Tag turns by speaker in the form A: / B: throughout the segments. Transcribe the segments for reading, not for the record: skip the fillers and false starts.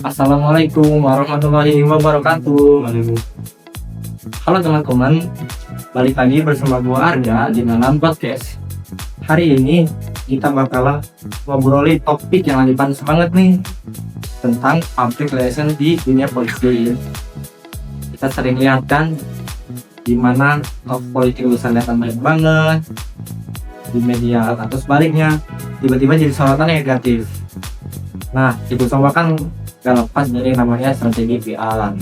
A: Assalamualaikum warahmatullahi wabarakatuh. Halo teman-teman, balik lagi bersama gua Arga di dalam podcast. Hari ini kita bakal ngobrolin topik yang lagi panas banget nih, tentang public relation di dunia politik. Kita sering lihat kan dimana top politik bisa kelihatan baik banget di media, atau sebaliknya tiba-tiba jadi sorotan negatif. Nah, itu semua kan gak lepas dari namanya strategi PR.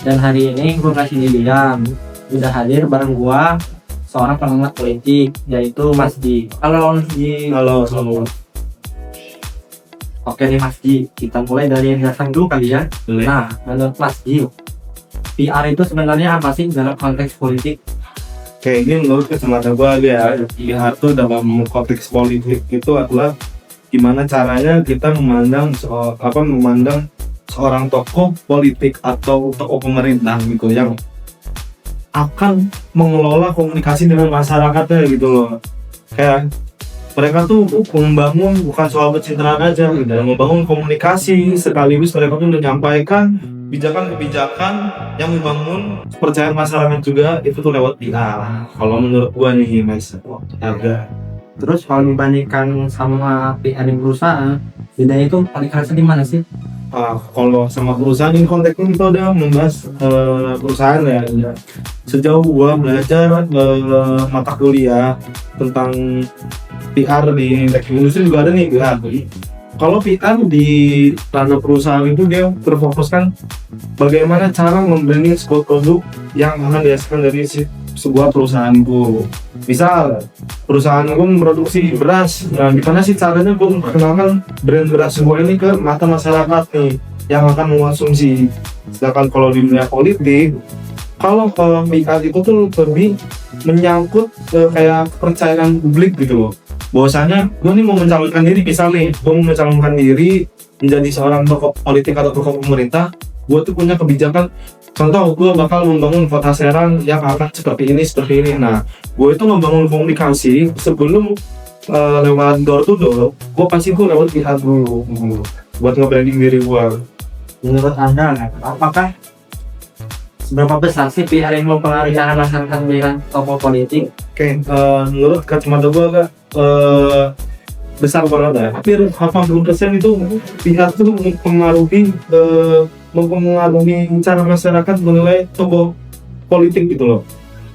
A: Dan hari ini gue kasih William udah hadir bareng gue seorang pengamat politik, yaitu Mas Ji. Halo Mas Ji.
B: Halo, selamat.
A: Oke nih Mas Ji, kita mulai dari yang dasar dulu kali ya.
B: Boleh.
A: Nah, menurut Mas Ji, PR itu sebenarnya apa sih dalam konteks politik?
B: Kayak ini menurut kacamata gue ya, PR itu dalam konteks politik itu adalah gimana caranya kita memandang seorang tokoh politik atau tokoh pemerintah gitu yang akan mengelola komunikasi dengan masyarakatnya gitu loh. Kayak mereka tuh membangun bukan soal pencitraan aja gitu, membangun komunikasi sekaligus mereka tuh menyampaikan kebijakan-kebijakan yang membangun kepercayaan masyarakat juga, itu tuh lewat PR. Kalau menurut gua nih Mas, ada.
A: Terus kalau dibandingkan sama PR di perusahaan, bedanya itu paling kerasa di mana sih?
B: Kalau sama perusahaan ini konteksnya kita udah membahas perusahaan ya. Sejauh gua belajar mata kuliah tentang PR di teknik industri juga ada nih PR. Kalau PR di ranah perusahaan itu dia terfokuskan bagaimana cara membranding sebuah produk yang akan dihasilkan dari sebuah perusahaanku. Misal perusahaanku memproduksi beras, nah gimana sih caranya gue memperkenalkan brand beras gue ini ke mata masyarakat nih yang akan mengonsumsi. Sedangkan kalau di dunia politik, kalau PR itu tuh lebih menyangkut kayak kepercayaan publik gitu loh. Bahwasanya gue nih mau mencalonkan diri, misal nih gue mau mencalonkan diri menjadi seorang tokoh politik atau tokoh pemerintah, gue tuh punya kebijakan. Contoh, gue bakal membangun kota Serang yang akan seperti ini. Nah, gue itu membangun komunikasi sebelum lewat door to door. Gue pasti gue lewat PR dulu buat nge-branding diri gue.
A: Menurut Anda, apakah seberapa besar sih PR yang mempengaruhi masyarakat dengan tokoh politik?
B: Oke, menurut kacamata gue agak besar banget ya. Hampir 80% itu PR tuh mempengaruhi cara masyarakat menilai tokoh politik gitu loh.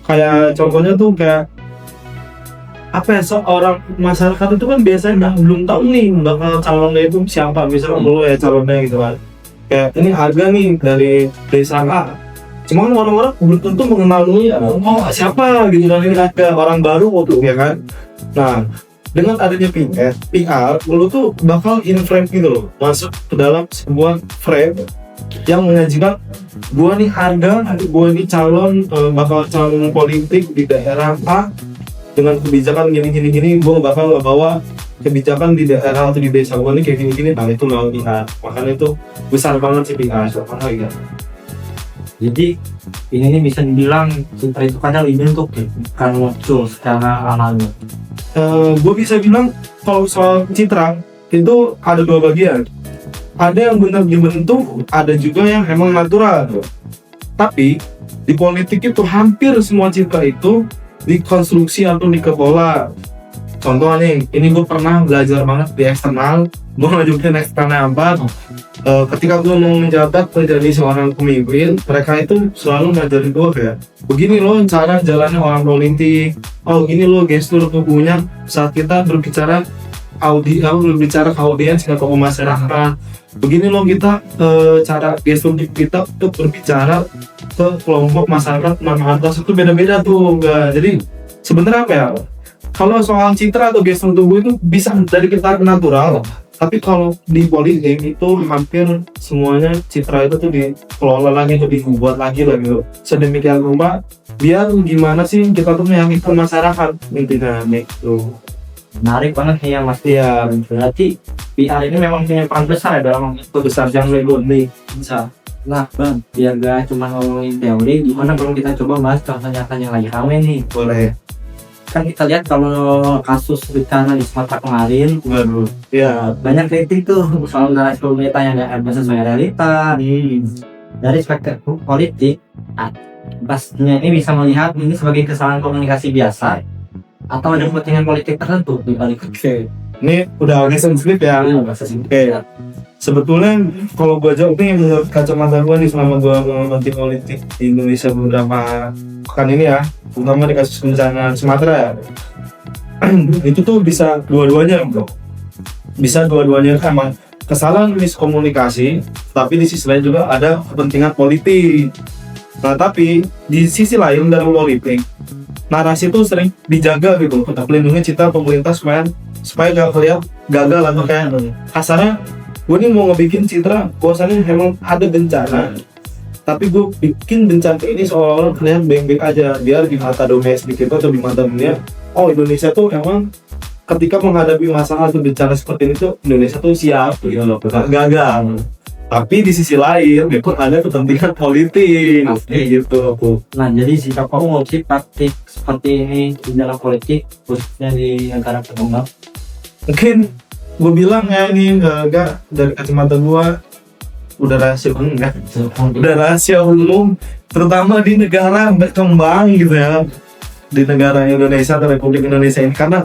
B: Kayak contohnya tuh kayak seorang masyarakat itu kan biasanya belum tahu nih bakal calonnya itu siapa, misalnya dulu ya calonnya gitu kan. Kayak ini Harga nih dari desa A. Cuma kan orang-orang belum tentu mengenal siapa gitu kan, ini ada orang baru gitu ya kan. Nah, dengan adanya PR, lu tuh bakal in frame gitu loh, masuk ke dalam sebuah frame yang menyajikan gua nih Harga, gua nih bakal calon politik di daerah A dengan kebijakan gini, gua bakal bawa kebijakan di daerah atau di desa gua nih kayak gini. Nah, itu lewat PR. Makanya itu besar banget sih PR.
A: Jadi ini bisa dibilang cinta itu kadang dibentuk kan muncul secara alami.
B: Gue bisa bilang kalau soal citra itu ada dua bagian. Ada yang benar dibentuk, ada juga yang emang natural. Tapi di politik itu hampir semua citra itu dikonstruksi atau dikelola. Contoh nih, ini gue pernah belajar banget di eksternal. Gue ngajuin eksternal 4. Ketika gue mau menjabat menjadi seorang pemimpin, mereka itu selalu ngajarin gue kayak begini loh cara jalannya orang politik. Oh gini loh gestur tubuhnya saat kita berbicara berbicara ke audiens ke tokoh masyarakat. Begini loh kita cara gestur kita untuk berbicara ke kelompok masyarakat menengah atas itu beda-beda tuh enggak. Jadi sebenarnya apa ya? Kalau soal citra atau gestur tubuh itu bisa dari kita natural, tapi kalau di politik itu hampir semuanya citra itu tuh dikelola lagi, tuh dibuat lagi lah gitu. Sedemikian rupa biar gimana sih kita tuh meyakinkan masyarakat intinya gitu.
A: Menarik banget nih ya Mas. Ya, berarti PR ini memang punya peran besar ya dalam itu besar yang lebih bisa. Nah Bang, biar gak cuma ngomongin teori, gimana kalau kita coba bahas contoh nyata yang lagi rame nih.
B: Boleh.
A: kan kita lihat kalau kasus bencana di Sumatera kemarin,
B: Waduh. Ya.
A: banyak kritik tuh soal narasi pemerintah yang nggak sesuai realita. Dari spektakel politik, pastinya ini bisa melihat ini sebagai kesalahan komunikasi biasa atau ada kepentingan politik tertentu di balik.
B: Oke. Ini udah agak sensitif ya. Oke. Sebetulnya kalau gua jawab nih menurut kacamata gua nih selama gua mengamati politik di Indonesia beberapa pekan ini ya, terutama di kasus bencana Sumatera ya, itu tuh bisa dua-duanya bro. Bisa dua-duanya emang kesalahan miskomunikasi, tapi di sisi lain juga ada kepentingan politik. Nah tapi di sisi lain dalam politik, narasi itu sering dijaga gitu untuk melindungi citra pemerintah supaya gak kelihatan gagal atau kayak kasarnya gue nih mau ngebikin citra bahwasannya emang ada bencana, tapi gue bikin bencana ini seolah-olah kelihatan baik-baik aja biar di mata domestik itu atau di mata dunia, oh Indonesia tuh emang ketika menghadapi masalah atau bencana seperti ini tuh Indonesia tuh siap gitu loh, gagal. Tapi di sisi lain pun ada kepentingan politik gitu.
A: Nah jadi sikap kamu sih praktik seperti ini di dalam politik khususnya di negara berkembang?
B: Mungkin gue bilang ya ini enggak dari kacamata gue udah rahasia umum ya, udah rahasia umum terutama di negara berkembang gitu ya, di negara Indonesia atau Republik Indonesia ini, karena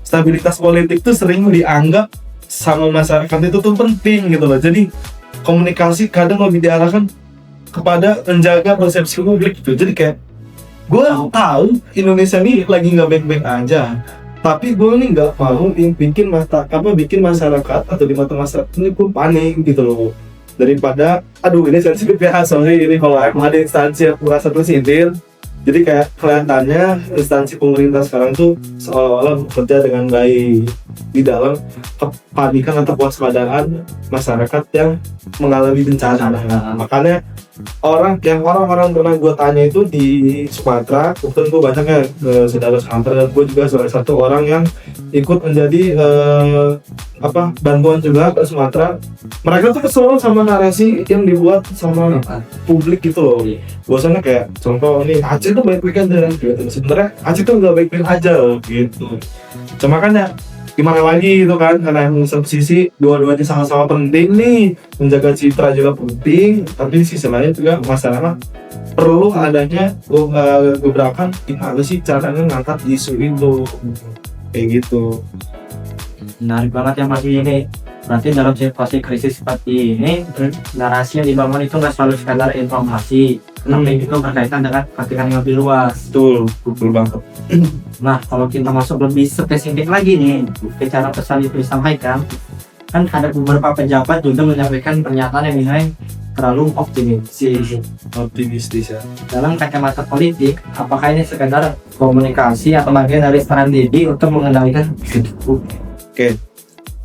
B: stabilitas politik tuh sering dianggap sama masyarakat itu tuh penting gitu loh. Jadi komunikasi kadang lebih diarahkan kepada menjaga persepsi publik gitu. Jadi kayak gue tahu Indonesia ini lagi nggak baik-baik aja, tapi gue nih nggak mau bikin masyarakat atau di mata masyarakat ini pun panik gitu loh, daripada aduh ini sensitif ya soalnya ini kalau ada instansi yang merasa tersindir. Jadi kayak kelihatannya instansi pemerintah sekarang tuh seolah-olah bekerja dengan baik di dalam kepanikan atau kewaspadaan masyarakat yang mengalami bencana. Makanya orang-orang pernah gue tanya itu di Sumatera, kebetulan gue banyaknya saudara Sumatera, dan gue juga salah satu orang yang ikut menjadi bantuan juga ke Sumatera. Mereka tuh kesel sama narasi yang dibuat sama publik gitu loh. Bosannya kayak contoh nih Aceh tuh baik-baik aja gitu. Sebenarnya Aceh tuh nggak baik-baik aja loh gitu. Cuma kan ya gimana lagi gitu kan, karena yang satu sisi dua-duanya sama-sama penting nih, menjaga citra juga penting, tapi di sisi lain juga masyarakat perlu adanya gebrakan gimana sih caranya ngangkat isu itu kayak gitu.
A: Menarik banget ya Mas ini. Berarti dalam situasi krisis seperti ini, narasi yang dibangun itu nggak selalu sekadar informasi, tapi itu berkaitan dengan kepentingan yang lebih luas.
B: Betul banget.
A: Nah, kalau kita masuk lebih spesifik lagi nih, ke cara pesan itu disampaikan, kan ada beberapa pejabat juga menyampaikan pernyataan yang dinilai terlalu
B: optimistis ya.
A: Dalam kacamata politik, apakah ini sekadar komunikasi atau bagian dari strategi untuk mengendalikan?
B: Oke.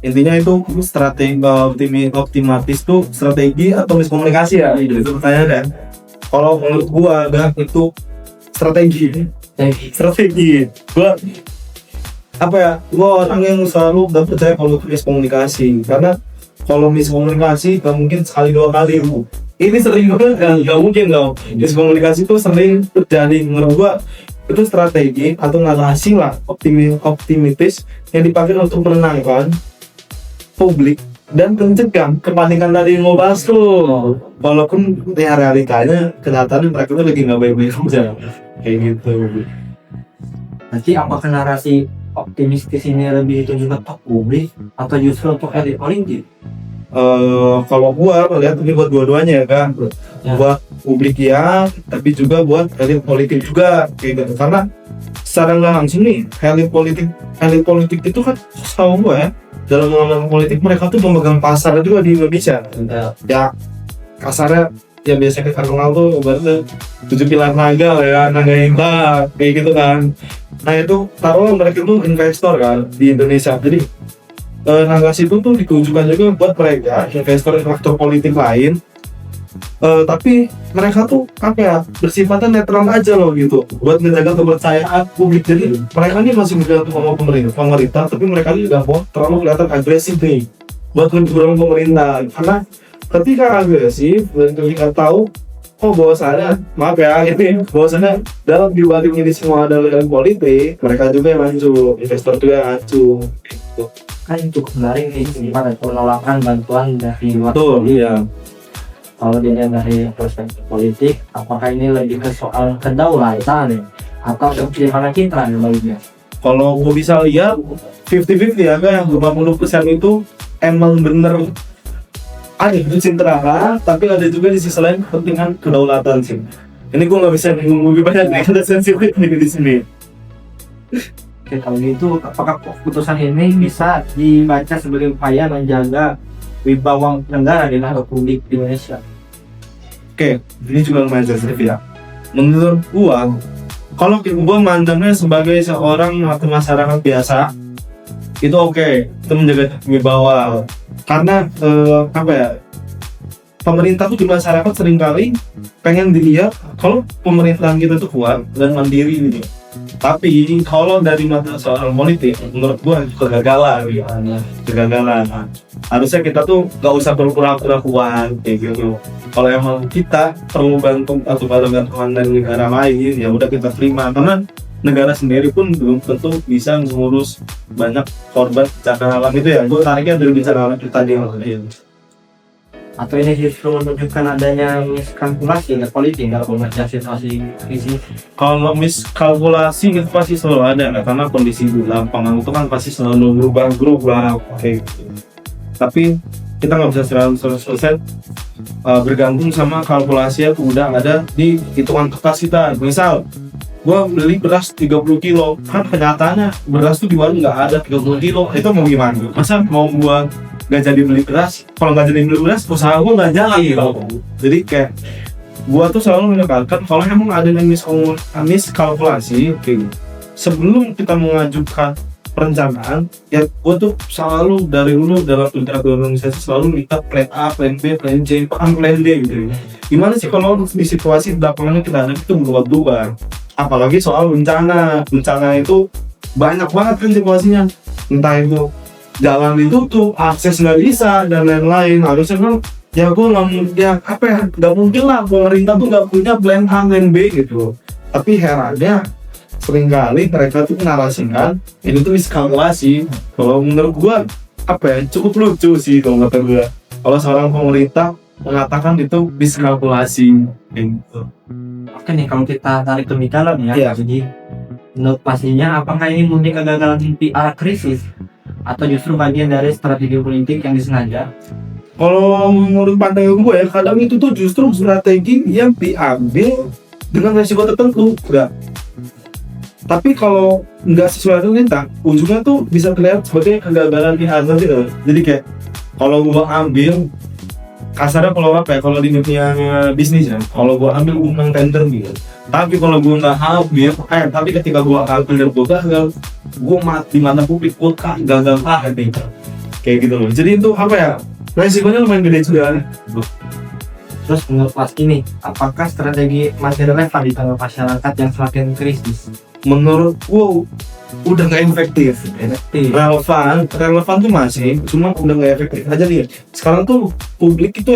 B: Intinya itu strategi optimatis tuh strategi atau miskomunikasi ya, itu pertanyaan kan. Kalau menurut gua itu strategi. Gua orang yang selalu gak percaya kalau miskomunikasi, karena kalau miskomunikasi gak mungkin sekali dua kali ini sering banget kan, gak mungkin dong. Miskomunikasi tuh sering terjadi. Menurut gua itu strategi atau narasi lah optimistis yang dipakai untuk menenangkan publik dan mencegah kepanikan tadi yang ngobrol tuh. Walaupun ya realitanya kelihatannya mereka tuh lagi nggak baik-baik aja kayak gitu.
A: Nanti apakah narasi optimistis ini lebih ditujukan untuk publik atau justru untuk elit politik?
B: Kalau gua melihat ini buat dua-duanya ya kan, buat publik ya, tapi juga buat elit politik juga kayak gitu. Karena secara nggak langsung nih elit politik itu kan setahu gua ya, dalam mengambil politik mereka tuh memegang pasar juga di Indonesia. Ya kasarnya yang biasa kita kenal tuh berarti 7 pilar naga ya, naga hebat kayak gitu kan. Nah itu taruhlah mereka tuh investor kan di Indonesia. Jadi narasi itu tuh ditujukan juga buat mereka investor politik lain. Tapi mereka tuh bersifatnya netral aja loh gitu, buat menjaga kepercayaan publik. Jadi mereka ini masih bergantung sama pemerintah, tapi mereka ini juga mau terlalu kelihatan agresif nih buat mendorong pemerintah. Karena ketika agresif dan ketika tahu bahwasannya maaf ya ini bahwasannya dalam dibalik ini semua adalah politik, mereka juga yang maju, investor juga yang maju gitu.
A: Kan cukup menarik nih gimana penolakan bantuan dari luar.
B: Betul, iya.
A: Kalau dilihat dari perspektif politik, apakah ini lebih ke soal kedaulatan atau kepihakan kita nih baginya?
B: Kalau gue bisa lihat 50-50 ya, yang 50% itu emang bener ada pencitraan, tapi ada juga di sisi lain kepentingan kedaulatan sih. Ini gue nggak bisa ngomong lebih banyak nih, ada sensitif nih di sini.
A: Oke, kalau gitu apakah keputusan ini bisa dibaca sebagai upaya menjaga wibawa negara di Republik Indonesia?
B: Oke, ini juga lumayan sensitif ya. Menurut gua, kalau gua mandangnya sebagai seorang masyarakat biasa, itu oke, itu menjaga wibawa. Karena apa ya? Pemerintah tuh di masyarakat seringkali pengen dilihat kalau pemerintahan kita tuh kuat dan mandiri gitu. Tapi kalau dari mata soal politik, menurut gua kegagalan gitu. Kegagalan. Harusnya kita tuh gak usah berpura-pura kuat kayak gitu. Kalau emang kita perlu bantu atau bantuan dari negara lain, ya udah kita terima. Karena negara sendiri pun belum tentu bisa mengurus banyak korban bencana alam itu ya. Gue tariknya dari bencana alam itu tadi.
A: Atau ini justru menunjukkan adanya miskalkulasi dari politik dalam mengejar situasi krisis?
B: Kalau miskalkulasi itu pasti selalu ada, karena kondisi di lapangan itu kan pasti selalu berubah kayak gitu. Tapi kita nggak bisa 100% bergantung sama kalkulasi yang udah ada di hitungan kertas kita. Misal gua beli beras 30 kilo, kan kenyataannya beras tuh di warung nggak ada 30 kilo, itu mau gimana? Masa mau gua nggak jadi beli beras? Kalau nggak jadi beli beras, usaha gua nggak jalan gitu. Jadi kayak gua tuh selalu menekankan kalau emang ada yang miskalkulasi, kayak sebelum kita mengajukan perencanaan, ya gua tuh selalu dari dulu dalam literatur organisasi selalu minta plan A, plan B, plan C, bahkan plan D gitu. Gimana sih kalau di situasi di lapangan kita ada itu berubah-ubah? Apalagi soal bencana itu banyak banget kan situasinya, entah itu jalan ditutup, akses nggak bisa dan lain-lain. Harusnya kan ya gue nggak mungkin lah pemerintah tuh nggak punya plan A dan B gitu. Tapi herannya seringkali mereka tuh narasikan ini tuh miskalkulasi. Kalau menurut gue cukup lucu sih kalau kata gue kalau seorang pemerintah mengatakan itu miskalkulasi gitu.
A: Oke nih, kalau kita tarik lebih dalam ya, jadi menurut pastinya apakah ini murni kegagalan PR krisis atau justru bagian dari strategi politik yang disengaja?
B: Kalau menurut pandangan gue ya, kadang itu tuh justru strategi yang diambil dengan resiko tertentu, udah. Tapi kalau nggak sesuai dengan kita, ujungnya tuh bisa terlihat sebagai kegagalan PR gitu. Jadi kayak kalau gue ambil kasarnya kalau di dunia bisnis ya, kalau gue ambil gue menang tender gitu. Tapi kalau gue nggak ambil, tapi ketika gue ambil dan gue gagal, gue mati di mata publik, gue gagal gitu. Kayak gitu loh. Jadi itu resikonya lumayan gede juga.
A: Terus menurut Mas ini, apakah strategi masih relevan di tengah masyarakat yang semakin krisis?
B: Menurut gue udah nggak efektif. Relevan tuh masih, cuma udah nggak efektif aja nih. Sekarang tuh publik itu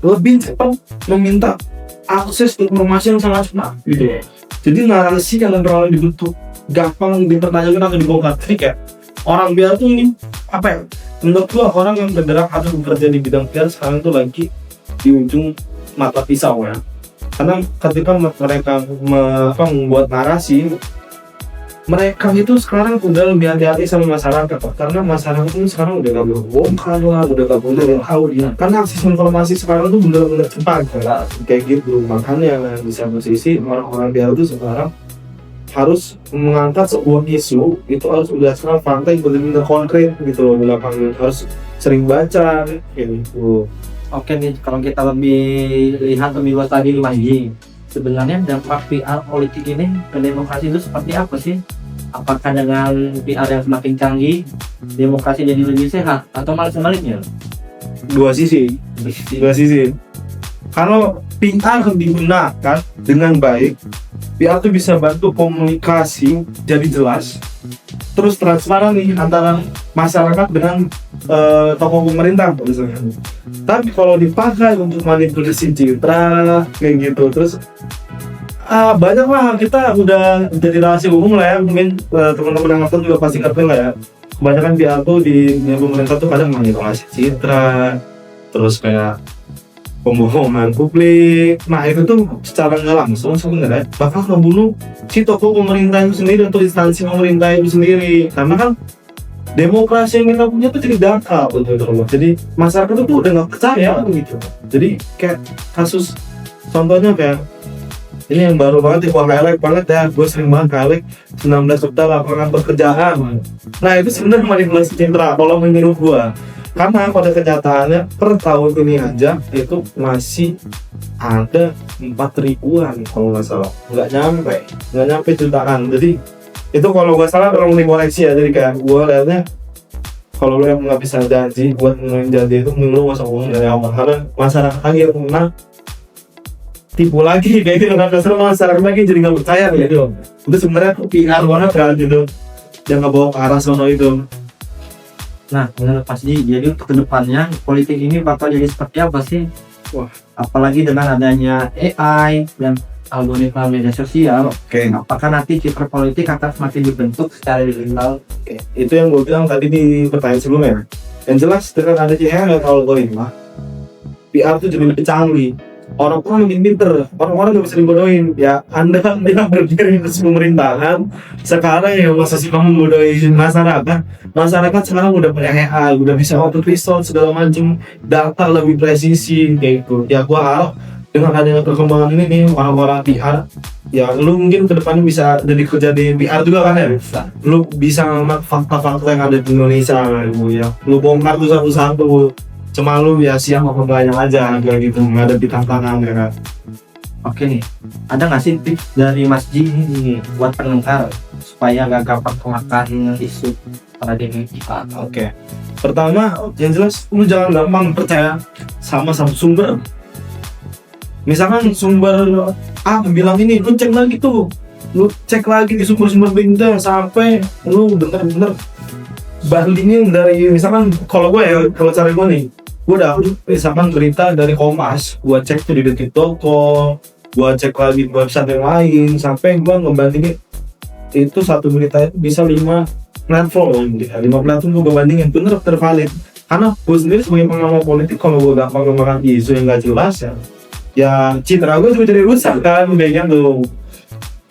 B: lebih cepat meminta akses informasi yang sangat cepat gitu. Jadi narasi yang terlalu dibentuk gampang dipertanyakan atau dibongkar. Jadi kayak orang biar tuh ini menurut gua orang yang bergerak atau bekerja di bidang PR sekarang tuh lagi di ujung mata pisau ya. Karena ketika mereka membuat narasi, mereka itu sekarang udah lebih hati-hati sama masyarakat, karena masyarakat itu sekarang udah gak berbongkar lah, udah gak boleh tahu dia. Karena akses informasi sekarang tuh bener-bener cepat kayak gitu. Makanya di satu sisi orang-orang dia itu sekarang harus mengangkat sebuah isu itu harus berdasarkan fakta yang benar-benar konkret gitu loh, di lapangan harus sering baca kayak gitu.
A: Oke nih, kalau kita lebih lihat lebih luas tadi Mas Ji, sebenarnya dampak PR politik ini ke demokrasi itu seperti apa sih? Apakah dengan PR yang semakin canggih, demokrasi jadi lebih sehat atau malah sebaliknya?
B: Dua sisi. Kalau PR digunakan dengan baik, PR tuh bisa bantu komunikasi jadi jelas, terus transparan nih antara masyarakat dengan tokoh pemerintah misalnya. Tapi kalau dipakai untuk manipulasi citra kayak gitu, terus banyak lah, kita udah jadi rahasia umum lah ya, mungkin teman-teman yang nonton juga pasti ngerti lah ya. Kebanyakan PR tuh di pemerintah tuh kadang manipulasi citra, terus kayak pembohongan publik. Nah itu tuh secara nggak langsung sebenarnya bakal membunuh si tokoh pemerintah itu sendiri atau instansi pemerintah itu sendiri, karena kan demokrasi yang kita punya tuh jadi data betul loh. Jadi masyarakat itu udah nggak percaya gitu. Jadi kayak kasus contohnya kayak ini yang baru banget, wah kelek banget ya, gue sering banget kelek 19 juta lapangan pekerjaan. Nah itu sebenarnya manipulasi citra kalau menurut gue, karena pada kenyataannya per tahun ini aja itu masih ada 4.000-an kalau nggak salah, nggak nyampe jutaan. Jadi itu kalau nggak salah orang dikoreksi ya. Jadi kayak gue liatnya kalau lo yang nggak bisa janji buat ngomongin janji itu, mending lo nggak usah ngomong dari awal, karena masyarakat akhirnya kena tipu lagi kayak gitu. Nggak kesel masyarakat lagi jadi nggak percaya gitu. Itu sebenarnya PR banget kan gitu, yang nggak bawa ke arah sono itu.
A: Nah, menurut Mas Ji, jadi untuk kedepannya politik ini bakal jadi seperti apa sih?
B: Wah,
A: apalagi dengan adanya AI dan algoritma media sosial.
B: Oke.
A: Apakah nanti citra politik akan semakin dibentuk secara digital?
B: Oke, itu yang gue bilang tadi di pertanyaan sebelumnya. Yang jelas dengan adanya AI dan algoritma, PR tuh jadi lebih canggih. Orang-orang makin pinter, orang-orang nggak bisa dibodohin. Ya, Anda bilang berdiri di pemerintahan, sekarang ya masa sih kamu bodohin masyarakat? Masyarakat sekarang udah punya AI, udah bisa auto result segala macam, data lebih presisi kayak gitu. Ya, gua harap dengan adanya perkembangan ini nih, orang-orang PR, ya lu mungkin kedepannya bisa jadi kerja di PR juga kan ya? Lu bisa ngemak fakta-fakta yang ada di Indonesia ya. Lu bongkar tuh satu-satu. Cuma lu ya siap apa banyak aja kayak gitu, menghadapi tantangan ya kan.
A: Oke nih, ada nggak sih tips dari Mas Ji nih buat penengkar supaya nggak gampang kemakan isu paradigma kita?
B: Oke. Pertama, yang jelas lu jangan gampang percaya sama satu sumber. Misalkan sumber A bilang ini, lu cek lagi tuh, lu cek lagi di sumber-sumber berita sampai lu bener-bener bandingin dari, misalkan kalau gue ya, kalau cara gue nih, gue dapet misalkan berita dari Kompas, gue cek tuh di Detik.com, gue cek lagi di website yang lain, sampai gue ngebandingin itu satu berita itu bisa 5 platform, 5 platform gue bandingin, bener tervalid. Karena gue sendiri sebagai pengamat politik, kalau gue gampang ngomongin isu yang gak jelas ya citra gue juga jadi rusak kan, kayak gitu.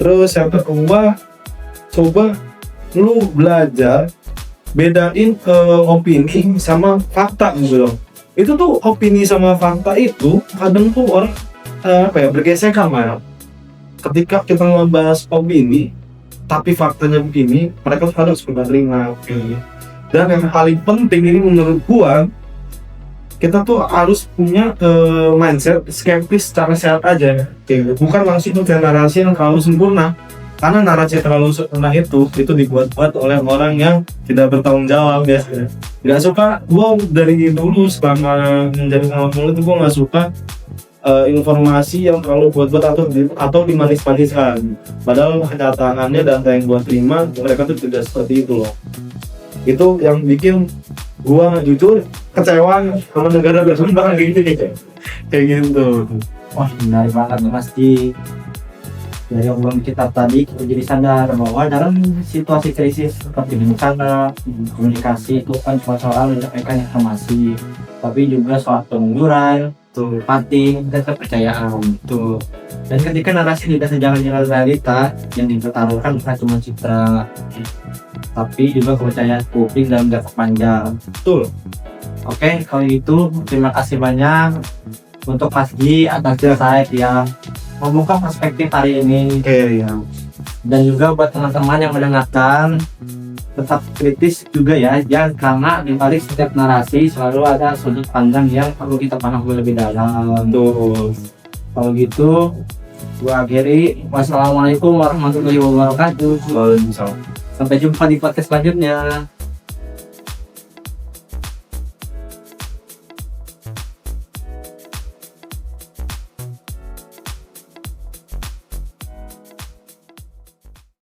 B: Terus yang kedua, coba lu belajar bedain opini sama fakta gitu loh. Itu tuh opini sama fakta itu kadang tuh orang bergesekan lah. Ketika kita ngebahas opini tapi faktanya begini, mereka harus menerima. Dan yang paling penting ini menurut gua, kita tuh harus punya mindset skeptis secara sehat aja, bukan langsung ke narasi yang terlalu sempurna. Karena narasi terlalu sempurna itu dibuat-buat oleh orang yang tidak bertanggung jawab biasanya. Nggak suka, gua dari dulu selama menjadi pengamat politik gua nggak suka informasi yang terlalu buat-buat atau dimanis-maniskan. Padahal kenyataannya data yang gua terima mereka tuh tidak seperti itu loh. Itu yang bikin gua jujur kecewa sama negara berkembang kayak gitu.
A: Wah, menarik banget Mas Ji. Dari obrolan kita tadi, kita jadi sadar bahwa dalam situasi krisis seperti bencana, komunikasi itu kan cuma soal menyampaikan informasi, tapi juga soal pengunduran, empati, dan kepercayaan. Dan ketika narasi tidak sejalan dengan realita, yang dipertaruhkan bukan cuma citra, tapi juga kepercayaan publik dalam jangka panjang.
B: Betul.
A: Oke, kalau itu terima kasih banyak untuk Mas Ji atas insight yang membuka perspektif hari ini.
B: Oke, ya.
A: Dan juga buat teman-teman yang mendengarkan, tetap kritis juga ya, karena di balik setiap narasi selalu ada sudut pandang yang perlu kita pahami lebih dalam.
B: Tuh.
A: Kalau gitu, gua akhiri. Wassalamualaikum warahmatullahi wabarakatuh.
B: Waalaikumsalam.
A: Sampai jumpa di podcast selanjutnya.